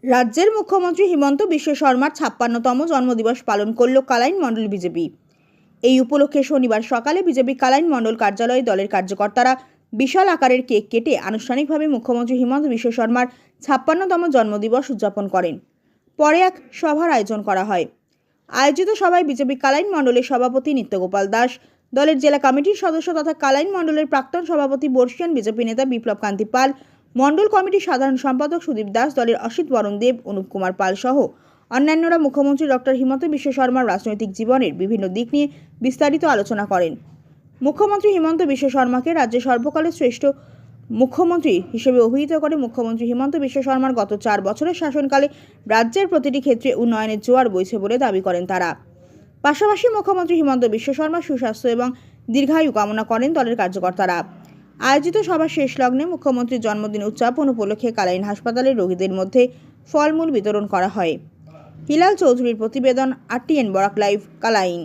রাজ্যের মুখ্যমন্ত্রী হিমন্ত বিশ্ব শর্মার ৫৬তম জন্মদিবস পালন করল কালাইন মণ্ডল বিজেপি। এই উপলক্ষে শনিবার সকালে বিজেপি কালাইন মণ্ডল কার্যালয়ে দলের কার্যকর্তারা বিশাল আকারের কেক কেটে আনুষ্ঠানিকভাবে মুখ্যমন্ত্রী হিমন্ত বিশ্ব শর্মার ৫৬তম জন্মদিবস উদযাপন করেন। পরে এক সভার আয়োজন করা হয়। আয়োজিত সভায় বিজেপি কালাইন মণ্ডলের সভাপতি নিত্যগোপাল দাস, দলের জেলা কমিটির সদস্য তথা কালাইন মণ্ডলের প্রাক্তন সভাপতি বর্ষিয়ান বিজেপি নেতা বিপ্লব কান্তি পাল, মণ্ডল কমিটির সাধারণ সম্পাদক সুদীপ দাস, দলের অসিত বরণ দেব, অনুপ কুমার পাল সহ অন্যান্যরা মুখ্যমন্ত্রী ডক্টর হিমন্ত বিশ্ব শর্মার রাজনৈতিক জীবনের বিভিন্ন দিক নিয়ে বিস্তারিত আলোচনা করেন। মুখ্যমন্ত্রী হিমন্ত বিশ্ব শর্মাকে রাজ্যের সর্বকালের শ্রেষ্ঠ মুখ্যমন্ত্রী হিসেবে অভিহিত করে মুখ্যমন্ত্রী হিমন্ত বিশ্ব শর্মার গত 4 বছরের শাসনকালে রাজ্যের প্রতিটি ক্ষেত্রে উন্নয়নের জোয়ার বইছে বলে দাবি করেন তারা। পাশাপাশি মুখ্যমন্ত্রী হিমন্ত বিশ্ব শর্মার সুস্বাস্থ্য এবং দীর্ঘায়ু কামনা করেন দলের কার্যকর্তারা। আয়োজিত সভা শেষ লগ্নে মুখ্যমন্ত্রীর জন্মদিন উদযাপন উপলক্ষে কালাইন হাসপাতালের রোগীদের মধ্যে ফলমূল বিতরণ করা হয়। হিলাল চৌধুরীর প্রতিবেদন, RTN বরাক লাইভ, কালাইন।